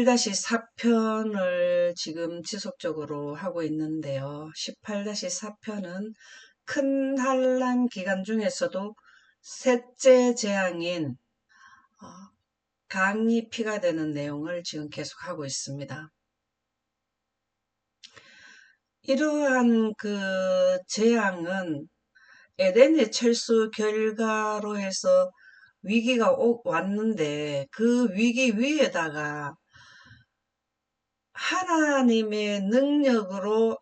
18-4편을 지금 지속적으로 하고 있는데요. 18-4편은 큰 환란 기간 중에서도 셋째 재앙인 강이 피가 되는 내용을 지금 계속하고 있습니다. 이러한 그 재앙은 에덴의 철수 결과로 해서 위기가 왔는데 그 위기 위에다가 하나님의 능력으로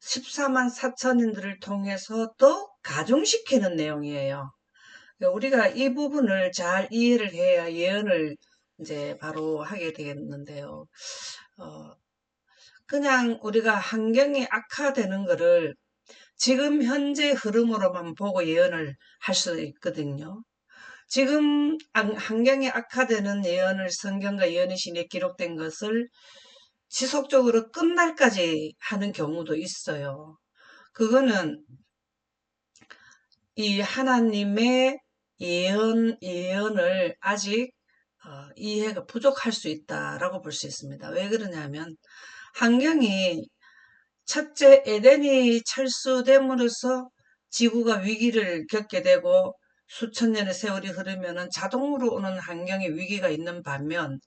14만 4천인들을 통해서 더 가중시키는 내용이에요. 우리가 이 부분을 잘 이해를 해야 예언을 이제 바로 하게 되겠는데요. 그냥 우리가 환경이 악화되는 거를 지금 현재 흐름으로만 보고 예언을 할 수 있거든요. 지금 환경이 악화되는 예언을 성경과 예언의 신에 기록된 것을 지속적으로 끝날까지 하는 경우도 있어요. 그거는 이 하나님의 예언을 아직 이해가 부족할 수 있다라고 볼 수 있습니다. 왜 그러냐면 환경이 첫째 에덴이 철수됨으로써 지구가 위기를 겪게 되고 수천 년의 세월이 흐르면 자동으로 오는 환경의 위기가 있는 반면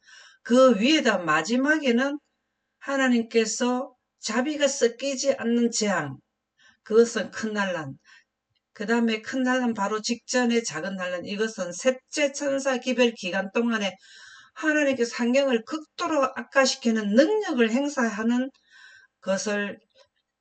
그 위에다 마지막에는 하나님께서 자비가 섞이지 않는 재앙, 그것은 큰 난란, 그 다음에 큰 난란 바로 직전에 작은 난란, 이것은 셋째 천사 기별 기간 동안에 하나님께서 환경을 극도로 악화시키는 능력을 행사하는 것을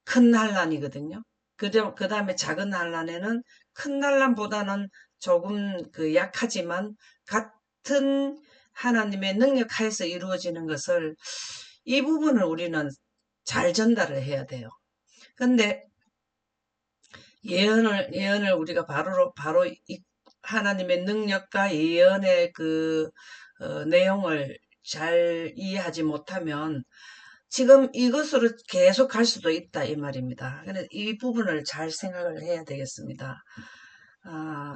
큰 난란이거든요. 그 다음에 작은 난란에는 큰 난란보다는 조금 약하지만 같은 하나님의 능력 하에서 이루어지는 것을 이 부분을 우리는 잘 전달을 해야 돼요. 근데 예언을 우리가 바로 하나님의 능력과 예언의 내용을 잘 이해하지 못하면 지금 이것으로 계속 갈 수도 있다 이 말입니다. 그래서 이 부분을 잘 생각을 해야 되겠습니다.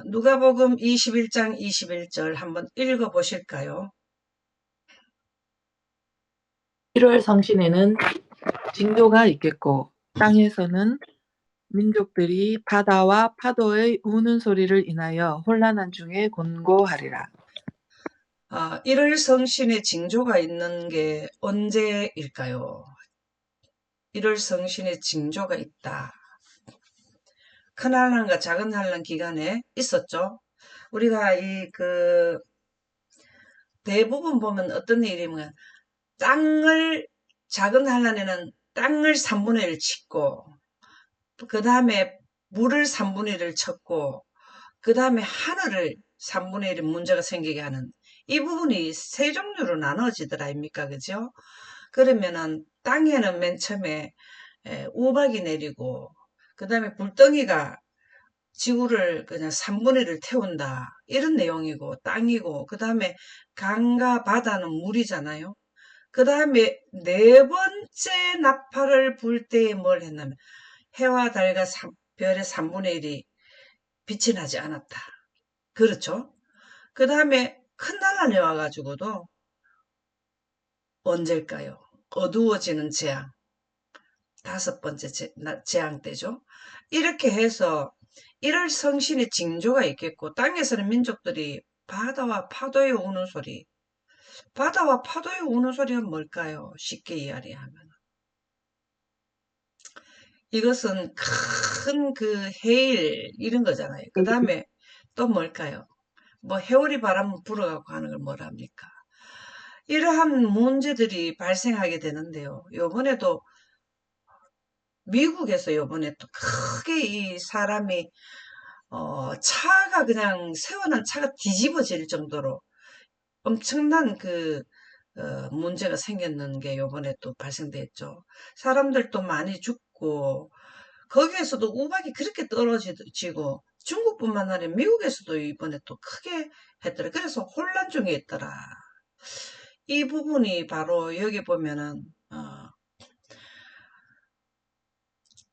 누가복음 21장 21절 한번 읽어 보실까요? 1월 성신에는 징조가 있겠고 땅에서는 민족들이 바다와 파도의 우는 소리를 인하여 혼란한 중에 곤고하리라. 1월 성신의 징조가 있는 게 언제일까요? 1월 성신의 징조가 있다. 큰 환란과 작은 환란 기간에 있었죠. 우리가 대부분 보면 어떤 일이면 작은 환란에는 땅을 3분의 1 쳤고, 그 다음에 물을 3분의 1을 쳤고, 그 다음에 하늘을 3분의 1의 문제가 생기게 하는 이 부분이 세 종류로 나눠지더라 아닙니까? 그죠? 그러면은 땅에는 맨 처음에 우박이 내리고, 그 다음에 불덩이가 지구를 그냥 3분의 1을 태운다. 이런 내용이고, 땅이고, 그 다음에 강과 바다는 물이잖아요. 그 다음에 네 번째 나팔을 불 때에 뭘 했냐면, 해와 달과 별의 3분의 1이 빛이 나지 않았다. 그렇죠? 그 다음에 큰 난란이 와가지고도 언제일까요? 어두워지는 재앙. 다섯 번째 재앙 때죠. 이렇게 해서 1월 성신의 징조가 있겠고, 땅에서는 민족들이 바다와 파도에 우는 소리. 바다와 파도에 우는 소리가 뭘까요? 쉽게 이야기하면. 이것은 큰 해일, 이런 거잖아요. 그 다음에 또 뭘까요? 뭐 해오리 바람 불어갖고 하는 걸 뭐랍니까? 이러한 문제들이 발생하게 되는데요. 요번에도 미국에서 요번에 또 크게 이 사람이 차가 그냥 세워난 차가 뒤집어질 정도로 엄청난 문제가 생겼는 게 요번에 또 발생됐죠. 사람들도 많이 죽고 거기에서도 우박이 그렇게 떨어지고 중국뿐만 아니라 미국에서도 이번에 또 크게 했더라. 그래서 혼란 중에 있더라. 이 부분이 바로 여기 보면은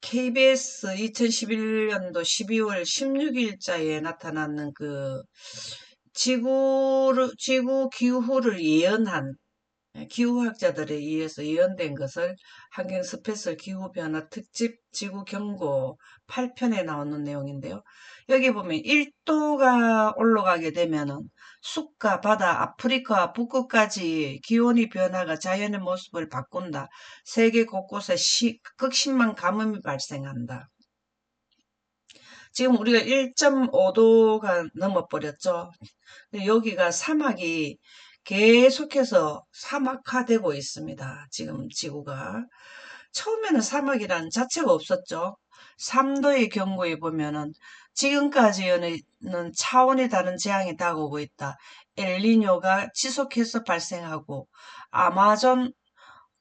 KBS 2011년도 12월 16일자에 나타나는 지구 기후를 예언한 기후학자들에 의해서 예언된 것을 환경 스페셜 기후변화 특집 지구 경고 8편에 나오는 내용인데요. 여기 보면 1도가 올라가게 되면은 숲과 바다, 아프리카 북극까지 기온이 변화가 자연의 모습을 바꾼다. 세계 곳곳에 극심한 가뭄이 발생한다. 지금 우리가 1.5도가 넘어버렸죠. 여기가 사막이 계속해서 사막화되고 있습니다. 지금 지구가. 처음에는 사막이란 자체가 없었죠. 3도의 경고에 보면은 지금까지는 차원이 다른 재앙이 다가오고 있다. 엘니뇨가 지속해서 발생하고 아마존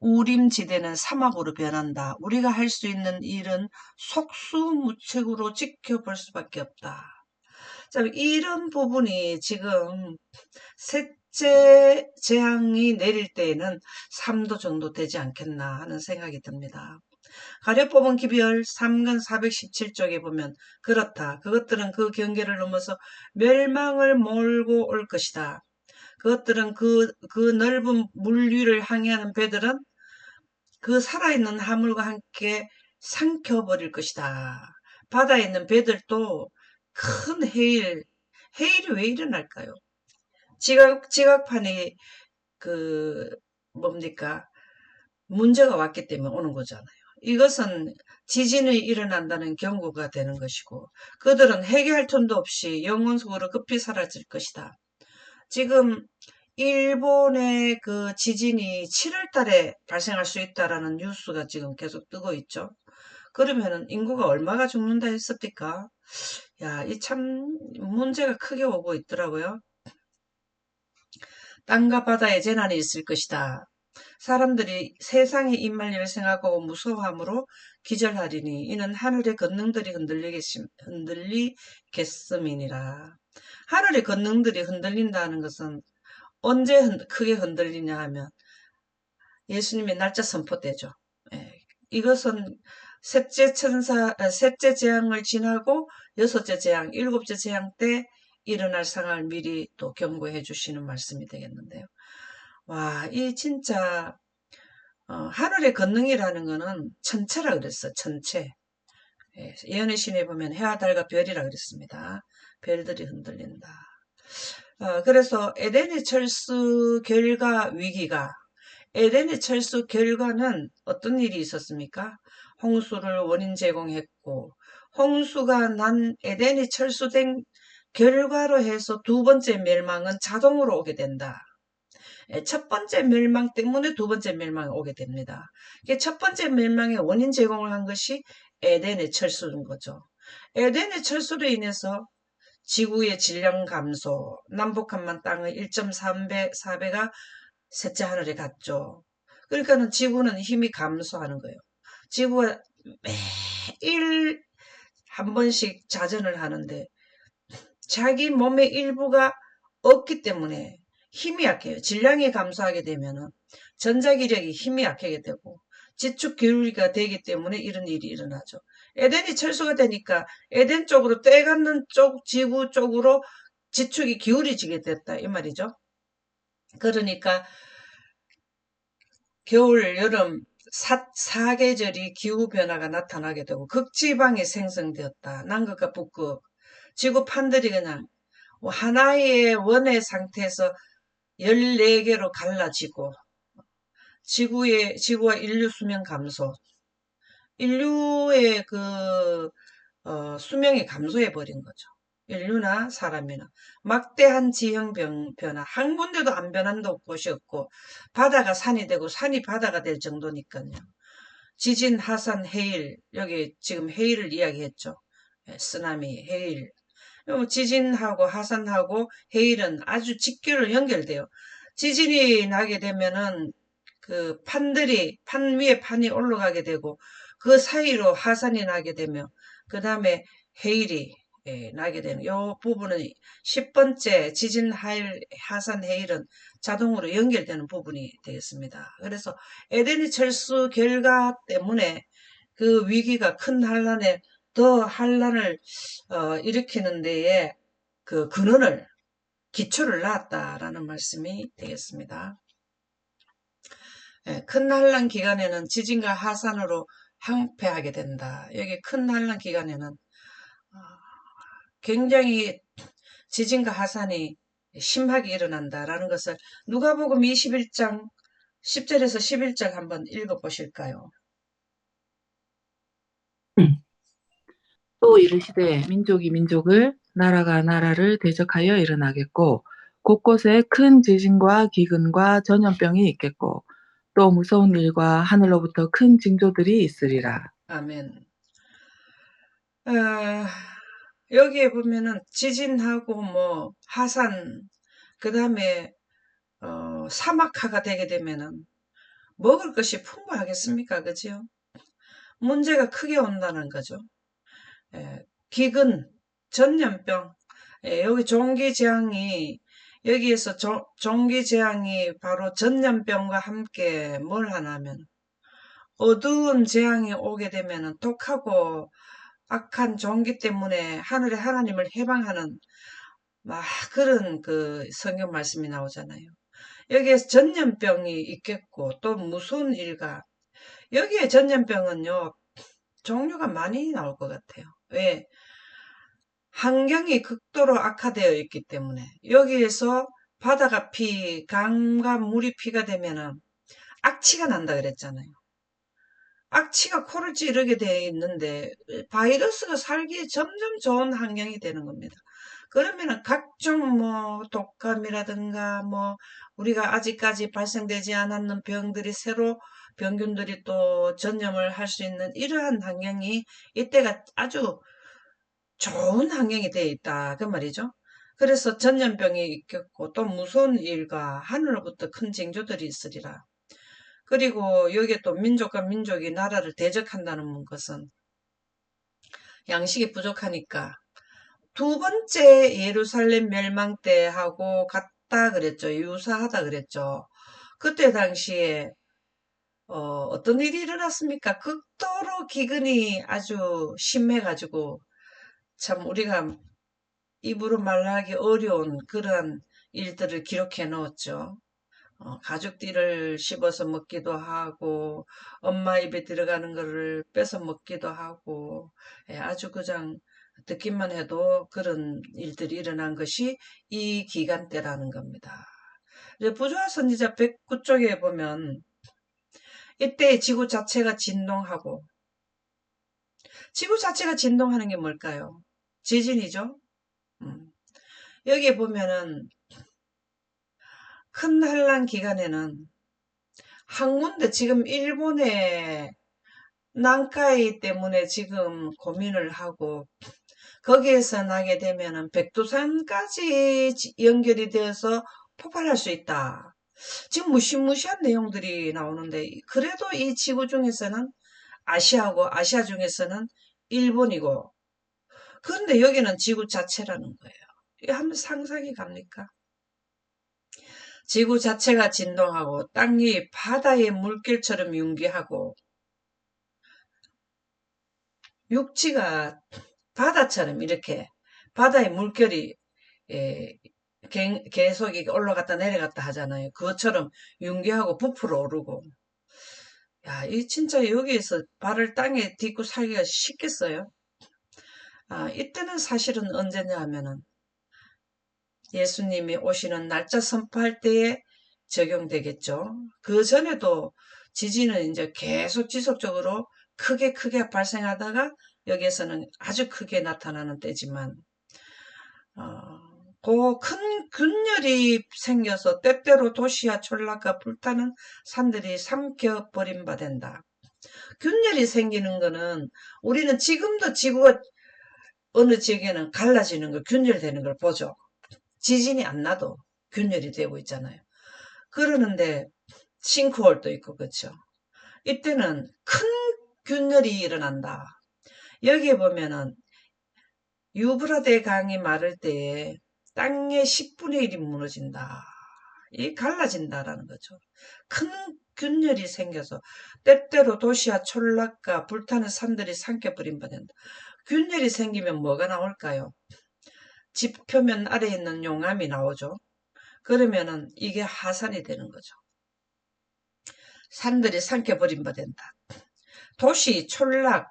우림지대는 사막으로 변한다. 우리가 할 수 있는 일은 속수무책으로 지켜볼 수밖에 없다. 자, 이런 부분이 지금 셋째 재앙이 내릴 때에는 3도 정도 되지 않겠나 하는 생각이 듭니다. 가려뽑은 기별 3근 417쪽에 보면 그렇다. 그것들은 그 경계를 넘어서 멸망을 몰고 올 것이다. 그것들은 그 넓은 물 위를 항해하는 배들은 그 살아있는 하물과 함께 삼켜버릴 것이다. 바다에 있는 배들도 큰 해일이 왜 일어날까요? 지각판이 그 뭡니까? 문제가 왔기 때문에 오는 거잖아요. 이것은 지진이 일어난다는 경고가 되는 것이고 그들은 해결할 틈도 없이 영원 속으로 급히 사라질 것이다. 지금 일본의 그 지진이 7월 달에 발생할 수 있다라는 뉴스가 지금 계속 뜨고 있죠. 그러면은 인구가 얼마가 죽는다 했습니까? 야, 이 참 문제가 크게 오고 있더라고요. 땅과 바다에 재난이 있을 것이다. 사람들이 세상의 임말리를 생각하고 무서워함으로 기절하리니 이는 하늘의 권능들이 흔들리겠음이니라. 하늘의 권능들이 흔들린다는 것은 언제 크게 흔들리냐 하면 예수님의 날짜 선포 때죠. 예, 이것은 셋째 재앙을 지나고 여섯째 재앙, 일곱째 재앙 때 일어날 상황을 미리 또 경고해 주시는 말씀이 되겠는데요. 와, 이 진짜 하늘의 권능이라는 거는 천체라 그랬어. 천체. 예, 예언의 신에 보면 해와 달과 별이라 그랬습니다. 별들이 흔들린다. 그래서 에덴의 철수 결과 위기가 에덴의 철수 결과는 어떤 일이 있었습니까? 홍수를 원인 제공했고 홍수가 난 에덴이 철수된 결과로 해서 두 번째 멸망은 자동으로 오게 된다. 첫 번째 멸망 때문에 두 번째 멸망이 오게 됩니다. 첫 번째 멸망의 원인 제공을 한 것이 에덴의 철수인 거죠. 에덴의 철수로 인해서 지구의 질량 감소, 남북한만 땅의 1.4배가 셋째 하늘에 갔죠. 그러니까는 지구는 힘이 감소하는 거예요. 지구가 매일 한 번씩 자전을 하는데 자기 몸의 일부가 없기 때문에 힘이 약해요. 질량이 감소하게 되면은 전자기력이 힘이 약하게 되고 지축 기울기가 되기 때문에 이런 일이 일어나죠. 에덴이 철수가 되니까 에덴 쪽으로 떼갖는 쪽 지구 쪽으로 지축이 기울어지게 됐다 이 말이죠. 그러니까 겨울, 여름 사계절이 기후변화가 나타나게 되고 극지방이 생성되었다. 남극과 북극. 지구 판들이 그냥 하나의 원의 상태에서 14개로 갈라지고 지구와 인류 수명 감소. 인류의 수명이 감소해 버린 거죠. 인류나 사람이나 막대한 지형 변화 한 군데도 안 변한 곳이 없고 바다가 산이 되고 산이 바다가 될 정도니까요. 지진, 하산, 해일 여기 지금 해일을 이야기했죠. 쓰나미, 해일. 지진하고 하산하고 해일은 아주 직결로 연결돼요. 지진이 나게 되면은 그 판 위에 판이 올라가게 되고 그 사이로 하산이 나게 되며 그 다음에 해일이 나게 되는 이 부분은 10번째 지진 하산 해일은 자동으로 연결되는 부분이 되겠습니다. 그래서 에덴이 철수 결과 때문에 그 위기가 큰 한란에 더 한란을 일으키는 데에 그 근원을 기초를 놨다라는 말씀이 되겠습니다. 예, 큰 환란 기간에는 지진과 하산으로 항폐하게 된다. 여기 큰 환란 기간에는 굉장히 지진과 하산이 심하게 일어난다라는 것을 누가복음 21장 10절에서 11절 한번 읽어보실까요? 또 이르시되 민족이 민족을 나라가 나라를 대적하여 일어나겠고 곳곳에 큰 지진과 기근과 전염병이 있겠고 또 무서운 일과 하늘로부터 큰 징조들이 있으리라. 아멘. 아, 여기에 보면은 지진하고 뭐 하산, 그 다음에 사막화가 되게 되면은 먹을 것이 풍부하겠습니까? 그죠? 문제가 크게 온다는 거죠. 예, 기근, 전염병, 예, 여기 종기재앙이 여기에서 종기재앙이 바로 전염병과 함께 뭘 하냐면 어두운 재앙이 오게 되면은 독하고 악한 종기 때문에 하늘의 하나님을 해방하는 막 그런 그 성경 말씀이 나오잖아요. 여기에 전염병이 있겠고 또 무슨 일가 여기에 전염병은요 종류가 많이 나올 것 같아요. 왜? 환경이 극도로 악화되어 있기 때문에 여기에서 바다가 강과 물이 피가 되면은 악취가 난다 그랬잖아요. 악취가 코를 찌르게 되어 있는데 바이러스가 살기에 점점 좋은 환경이 되는 겁니다. 그러면은 각종 뭐 독감이라든가 뭐 우리가 아직까지 발생되지 않았는 병들이 새로 병균들이 또 전염을 할 수 있는 이러한 환경이 이때가 아주 좋은 환경이 되어 있다 그 말이죠. 그래서 전염병이 있겠고 또 무서운 일과 하늘로부터 큰 징조들이 있으리라. 그리고 여기에 또 민족과 민족이 나라를 대적한다는 것은 양식이 부족하니까 두 번째 예루살렘 멸망 때하고 같다 그랬죠. 유사하다 그랬죠. 그때 당시에 어떤 일이 일어났습니까? 극도로 기근이 아주 심해가지고 참 우리가 입으로 말하기 어려운 그러한 일들을 기록해 놓았죠. 가죽띠를 씹어서 먹기도 하고 엄마 입에 들어가는 거를 뺏어 먹기도 하고 예, 아주 그냥 듣기만 해도 그런 일들이 일어난 것이 이 기간대라는 겁니다. 이제 부조화 선지자 109쪽에 보면 이때 지구 자체가 진동하고 지구 자체가 진동하는 게 뭘까요? 지진이죠. 음. 여기에 보면은 큰 환란 기간에는 항문대 지금 일본의 난카이 때문에 지금 고민을 하고 거기에서 나게 되면은 백두산까지 연결이 되어서 폭발할 수 있다. 지금 무시무시한 내용들이 나오는데 그래도 이 지구 중에서는 아시아고 아시아 중에서는 일본이고 그런데 여기는 지구 자체라는 거예요. 이거 한번 상상이 갑니까? 지구 자체가 진동하고 땅이 바다의 물결처럼 융기하고 육지가 바다처럼 이렇게 바다의 물결이 예, 계속 올라갔다 내려갔다 하잖아요. 그것처럼 융기하고 부풀어 오르고. 야, 이 진짜 여기에서 발을 땅에 딛고 살기가 쉽겠어요? 이때는 사실은 언제냐 하면은 예수님이 오시는 날짜 선포할 때에 적용되겠죠. 그 전에도 지진은 이제 계속 지속적으로 크게 발생하다가 여기에서는 아주 크게 나타나는 때지만 그 큰 균열이 생겨서 때때로 도시와 전락과 불타는 산들이 삼켜버린 바 된다. 균열이 생기는 거는 우리는 지금도 지구가 어느 지역에는 갈라지는 걸 균열되는 걸 보죠. 지진이 안 나도 균열이 되고 있잖아요. 그러는데 싱크홀도 있고 그렇죠. 이때는 큰 균열이 일어난다. 여기에 보면은 유브라데 강이 마를 때에 땅의 10분의 1이 무너진다. 이 갈라진다라는 거죠. 큰 균열이 생겨서 때때로 도시와 촌락과 불타는 산들이 삼켜버린 바 된다. 균열이 생기면 뭐가 나올까요? 집 표면 아래에 있는 용암이 나오죠. 그러면은 이게 하산이 되는 거죠. 산들이 삼켜버린 바 된다. 도시, 촌락,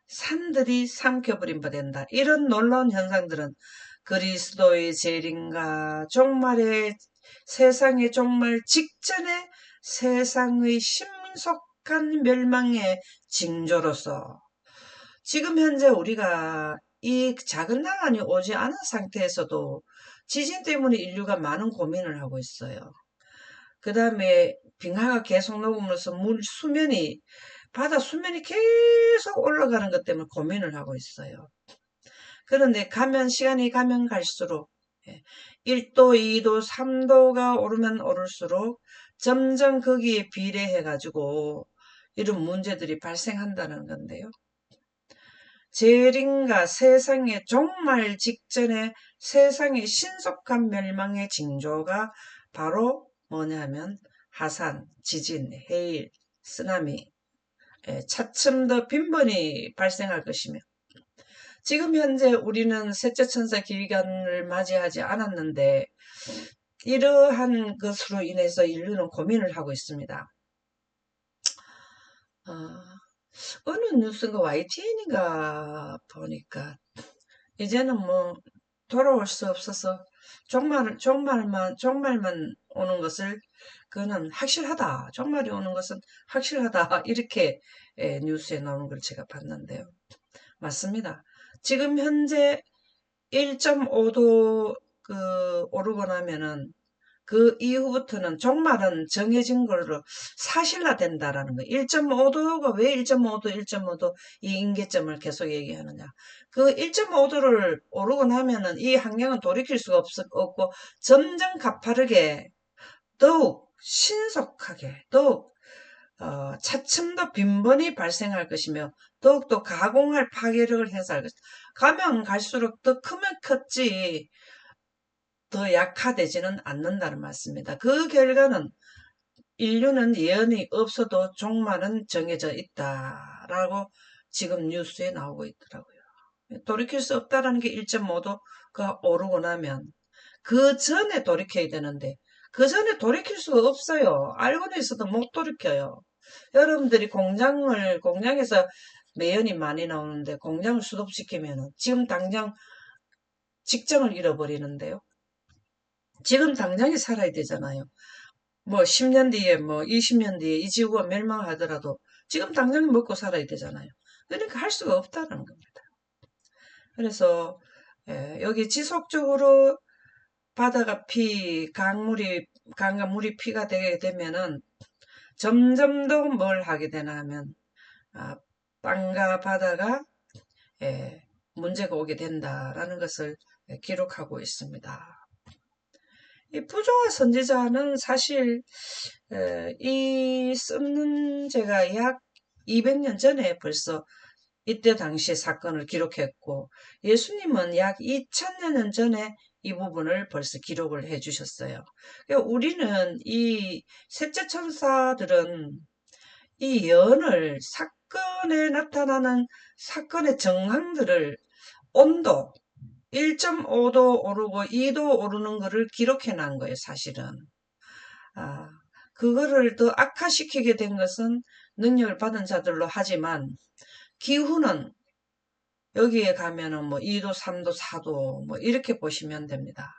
산들이 삼켜버린 바 된다. 이런 놀라운 현상들은 그리스도의 재림과 종말의 세상의 종말 직전에 세상의 신속한 멸망의 징조로서 지금 현재 우리가 이 작은 난관이 오지 않은 상태에서도 지진 때문에 인류가 많은 고민을 하고 있어요. 그 다음에 빙하가 계속 녹으면서 바다 수면이 계속 올라가는 것 때문에 고민을 하고 있어요. 그런데 시간이 가면 갈수록 1도, 2도, 3도가 오르면 오를수록 점점 거기에 비례해가지고 이런 문제들이 발생한다는 건데요. 재림과 세상의 종말 직전에 세상의 신속한 멸망의 징조가 바로 뭐냐면 하산, 지진, 해일, 쓰나미, 차츰 더 빈번히 발생할 것이며 지금 현재 우리는 셋째 천사 기간을 맞이하지 않았는데 이러한 것으로 인해서 인류는 고민을 하고 있습니다. 어느 뉴스인가 YTN인가 보니까 이제는 뭐 돌아올 수 없어서 종말만 오는 것을 그거는 확실하다. 종말이 오는 것은 확실하다. 이렇게 뉴스에 나오는 걸 제가 봤는데요. 맞습니다. 지금 현재 1.5도 오르고 나면은 그 이후부터는 종말은 정해진 걸로 사실화된다라는 거예요. 1.5도가 왜 1.5도, 1.5도 이 임계점을 계속 얘기하느냐. 그 1.5도를 오르고 나면은 이 환경은 돌이킬 수가 없고 점점 가파르게 더욱 신속하게 더욱 차츰 더 빈번히 발생할 것이며 더욱더 가공할 파괴력을 행사할 것이다. 가면 갈수록 더 크면 컸지 더 약화되지는 않는다는 말씀입니다. 그 결과는 인류는 예언이 없어도 종말은 정해져 있다라고 지금 뉴스에 나오고 있더라고요. 돌이킬 수 없다라는 게 1.5도가 오르고 나면 그 전에 돌이켜야 되는데 그 전에 돌이킬 수가 없어요. 알고는 있어도 못 돌이켜요. 여러분들이 공장에서 매연이 많이 나오는데 공장을 수독시키면 지금 당장 직장을 잃어버리는데요. 지금 당장에 살아야 되잖아요. 뭐 10년 뒤에 뭐 20년 뒤에 이 지구가 멸망하더라도 지금 당장 먹고 살아야 되잖아요. 그러니까 할 수가 없다는 겁니다. 그래서 여기 지속적으로 바다가 강물이 피가 되게 되면은 점점 더 뭘 하게 되나 하면 땅과 바다가 문제가 오게 된다라는 것을 기록하고 있습니다. 이 부조화 선지자는 사실 이 썼는 제가 약 200년 전에 벌써 이때 당시 사건을 기록했고 예수님은 약 2000년 전에 이 부분을 벌써 기록을 해 주셨어요. 그러니까 우리는 이 셋째 천사들은 이 예언을 사건에 나타나는 사건의 정황들을 온도 1.5도 오르고 2도 오르는 거를 기록해 놓은 거예요, 사실은. 그거를 더 악화시키게 된 것은 능력을 받은 자들로 하지만 기후는 여기에 가면은 뭐 2도, 3도, 4도 뭐 이렇게 보시면 됩니다.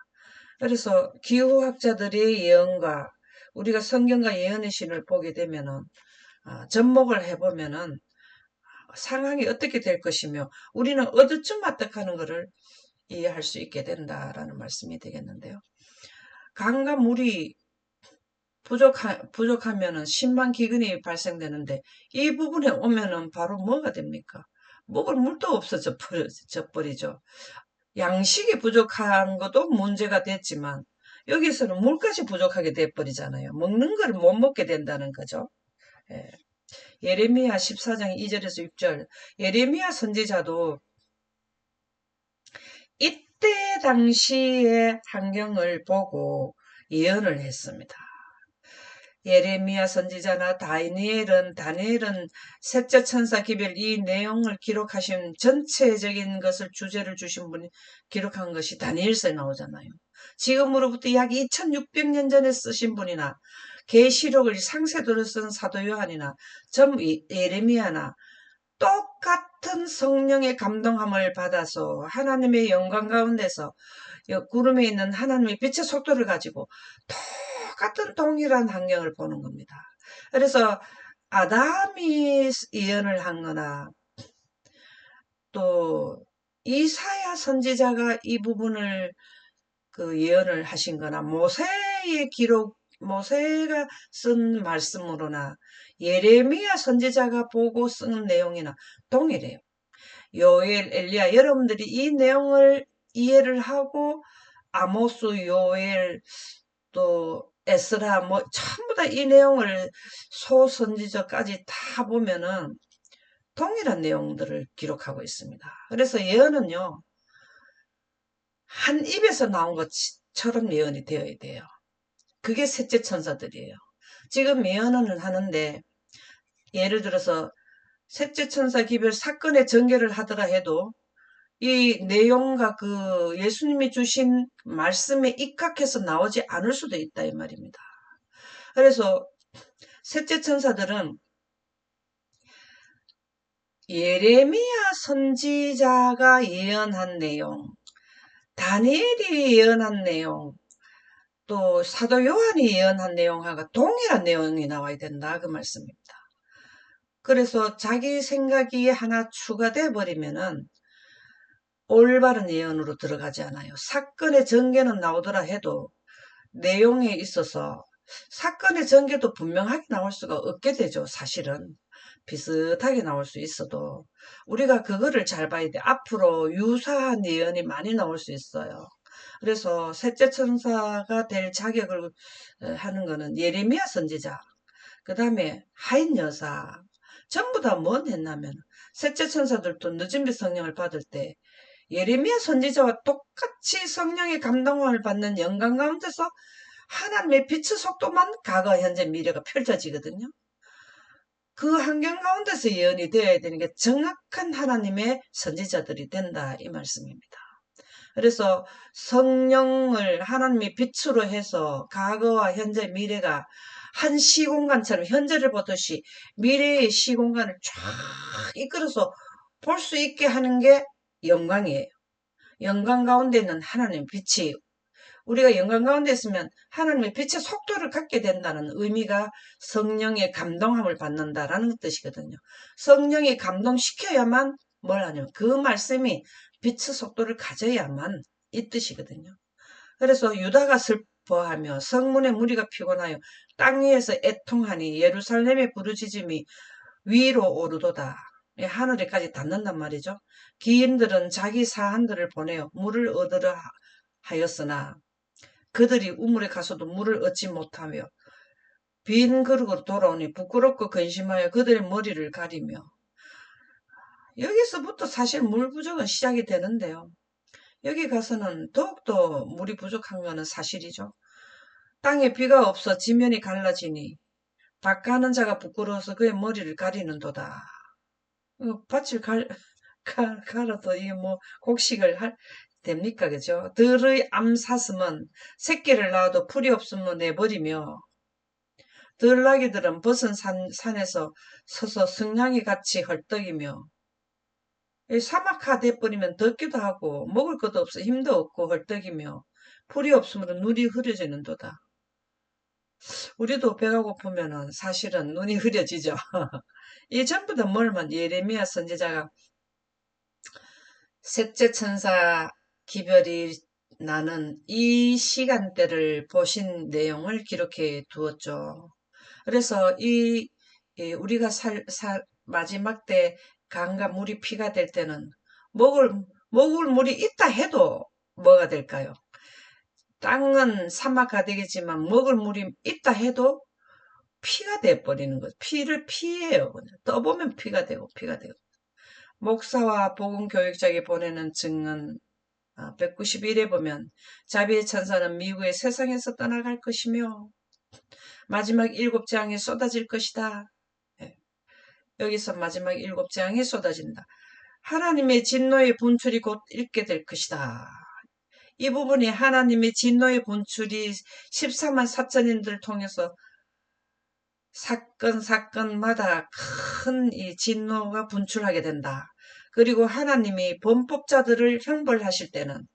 그래서 기후학자들의 예언과 우리가 성경과 예언의 신을 보게 되면은 접목을 해보면은 상황이 어떻게 될 것이며 우리는 어디쯤 맞닥하는 것을 이해할 수 있게 된다라는 말씀이 되겠는데요. 강과 물이 부족하면은 심한 기근이 발생되는데 이 부분에 오면은 바로 뭐가 됩니까? 먹을 물도 없어져 버리죠. 양식이 부족한 것도 문제가 됐지만 여기서는 물까지 부족하게 돼버리잖아요. 먹는 걸 못 먹게 된다는 거죠. 예레미야 14장 2절에서 6절 예레미야 선지자도 이때 당시의 환경을 보고 예언을 했습니다. 예레미야 선지자나 다니엘은 셋째 천사 기별 이 내용을 기록하신 전체적인 것을 주제를 주신 분이 기록한 것이 다니엘서에 나오잖아요. 지금으로부터 약 2600년 전에 쓰신 분이나 계시록을 상세도를 쓴 사도 요한이나 전 예레미야나 똑같은 성령의 감동함을 받아서 하나님의 영광 가운데서 구름에 있는 하나님의 빛의 속도를 가지고 똑같은 동일한 환경을 보는 겁니다. 그래서 아담이 예언을 한 거나 또 이사야 선지자가 이 부분을 예언을 하신 거나 모세의 기록, 모세가 쓴 말씀으로나 예레미야 선지자가 보고 쓴 내용이나 동일해요. 요엘, 엘리야, 여러분들이 이 내용을 이해를 하고 아모스, 요엘, 또 에스라 뭐 전부 다 이 내용을 소선지자까지 다 보면은 동일한 내용들을 기록하고 있습니다. 그래서 예언은요, 한 입에서 나온 것처럼 예언이 되어야 돼요. 그게 셋째 천사들이에요. 지금 예언은 하는데 예를 들어서 셋째 천사 기별 사건의 전개를 하더라 해도 이 내용과 예수님이 주신 말씀에 입각해서 나오지 않을 수도 있다 이 말입니다. 그래서 셋째 천사들은 예레미야 선지자가 예언한 내용, 다니엘이 예언한 내용, 또 사도 요한이 예언한 내용하고 동일한 내용이 나와야 된다 그 말씀입니다. 그래서 자기 생각이 하나 추가돼 버리면은 올바른 예언으로 들어가지 않아요. 사건의 전개는 나오더라 해도 내용에 있어서 사건의 전개도 분명하게 나올 수가 없게 되죠. 사실은 비슷하게 나올 수 있어도 우리가 그거를 잘 봐야 돼. 앞으로 유사한 예언이 많이 나올 수 있어요. 그래서 셋째 천사가 될 자격을 하는 거는 예레미야 선지자, 그 다음에 하인 여사, 전부 다 뭔 했냐면 셋째 천사들도 늦은 빛 성령을 받을 때 예레미야 선지자와 똑같이 성령의 감동을 받는 영광 가운데서 하나님의 빛의 속도만 과거, 현재, 미래가 펼쳐지거든요. 그 환경 가운데서 예언이 되어야 되는 게 정확한 하나님의 선지자들이 된다 이 말씀입니다. 그래서 성령을 하나님의 빛으로 해서 과거와 현재, 미래가 한 시공간처럼 현재를 보듯이 미래의 시공간을 쫙 이끌어서 볼 수 있게 하는 게 영광이에요. 영광 가운데 있는 하나님의 빛이 우리가 영광 가운데 있으면 하나님의 빛의 속도를 갖게 된다는 의미가 성령의 감동함을 받는다라는 뜻이거든요. 성령이 감동시켜야만 뭘 하냐면 그 말씀이 빛의 속도를 가져야만 이 뜻이거든요. 그래서 유다가 슬퍼하며 성문의 무리가 피곤하여 땅 위에서 애통하니 예루살렘의 부르짖음이 위로 오르도다. 하늘에까지 닿는단 말이죠. 기인들은 자기 사한들을 보내어 물을 얻으려 하였으나 그들이 우물에 가서도 물을 얻지 못하며 빈 그릇으로 돌아오니 부끄럽고 근심하여 그들의 머리를 가리며 여기서부터 사실 물 부족은 시작이 되는데요. 여기 가서는 더욱더 물이 부족한 것은 사실이죠. 땅에 비가 없어 지면이 갈라지니 밭가는 자가 부끄러워서 그의 머리를 가리는도다. 밭을 갈아도 이게 뭐 곡식을 됩니까? 그죠? 들의 암사슴은 새끼를 낳아도 풀이 없으면 내버리며 들나귀들은 벗은 산에서 서서 승냥이 같이 헐떡이며 사막화 돼버리면 덥기도 하고 먹을 것도 없어 힘도 없고 헐떡이며 풀이 없으면 눈이 흐려지는도다. 우리도 배가 고프면은 사실은 눈이 흐려지죠. 이 전부 다 뭘만 예레미야 선지자가 셋째 천사 기별이 나는 이 시간대를 보신 내용을 기록해 두었죠. 그래서 우리가 마지막 때 강과 물이 피가 될 때는 먹을 물이 있다 해도 뭐가 될까요? 땅은 사막화 되겠지만 먹을 물이 있다 해도 피가 돼버리는 거죠. 피를 피해요. 그냥. 떠보면 피가 되고. 목사와 복음교육자에게 보내는 증언 191에 보면 자비의 천사는 미국의 세상에서 떠나갈 것이며 마지막 7재앙이 쏟아질 것이다. 예, 여기서 마지막 7재앙이 쏟아진다. 하나님의 진노의 분출이 곧 일게 될 것이다. 이 부분이 하나님의 진노의 분출이 14만 4천인들 통해서 사건마다 큰 이 진노가 분출하게 된다. 그리고 하나님이 범법자들을 형벌하실 때는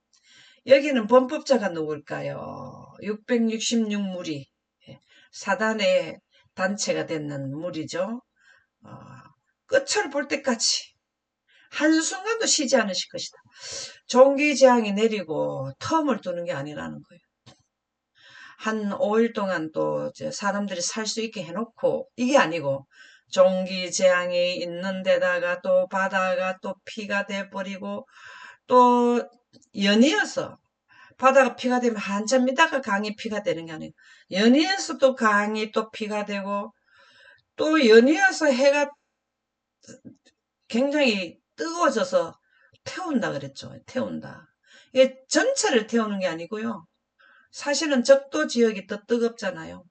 여기는 범법자가 누굴까요? 666무리 사단의 단체가 되는 무리죠. 끝을 볼 때까지 한순간도 쉬지 않으실 것이다. 종기재앙이 내리고 텀을 두는 게 아니라는 거예요. 한 5일 동안 또 사람들이 살 수 있게 해놓고 이게 아니고 종기재앙이 있는 데다가 또 바다가 또 피가 돼버리고 또 연이어서 바다가 피가 되면 한참 있다가 강이 피가 되는 게 아니고 연이어서 또 강이 또 피가 되고 또 연이어서 해가 굉장히 뜨거워져서 태운다 그랬죠. 태운다. 이게 전체를 태우는 게 아니고요. 사실은 적도 지역이 더 뜨겁잖아요.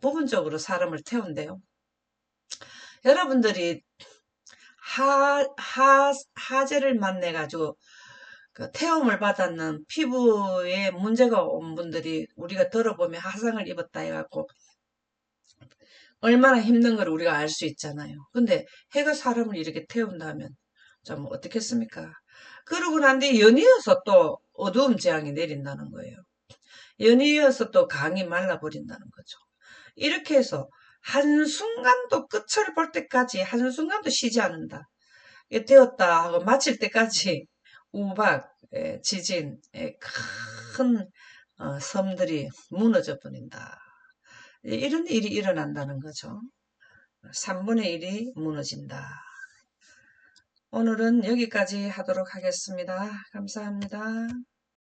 부분적으로 사람을 태운대요. 여러분들이 하재를 만나가지고 그 태움을 받았는 피부에 문제가 온 분들이 우리가 들어보면 화상을 입었다 해갖고 얼마나 힘든 걸 우리가 알 수 있잖아요. 근데 해가 사람을 이렇게 태운다면 좀 어떻겠습니까? 그러고 난 뒤에 연이어서 또 어두움 재앙이 내린다는 거예요. 연이어서 또 강이 말라버린다는 거죠. 이렇게 해서 한순간도 끝을 볼 때까지 한순간도 쉬지 않는다. 되었다 하고 마칠 때까지 우박, 지진, 큰 섬들이 무너져 버린다. 이런 일이 일어난다는 거죠. 3분의 1이 무너진다. 오늘은 여기까지 하도록 하겠습니다. 감사합니다.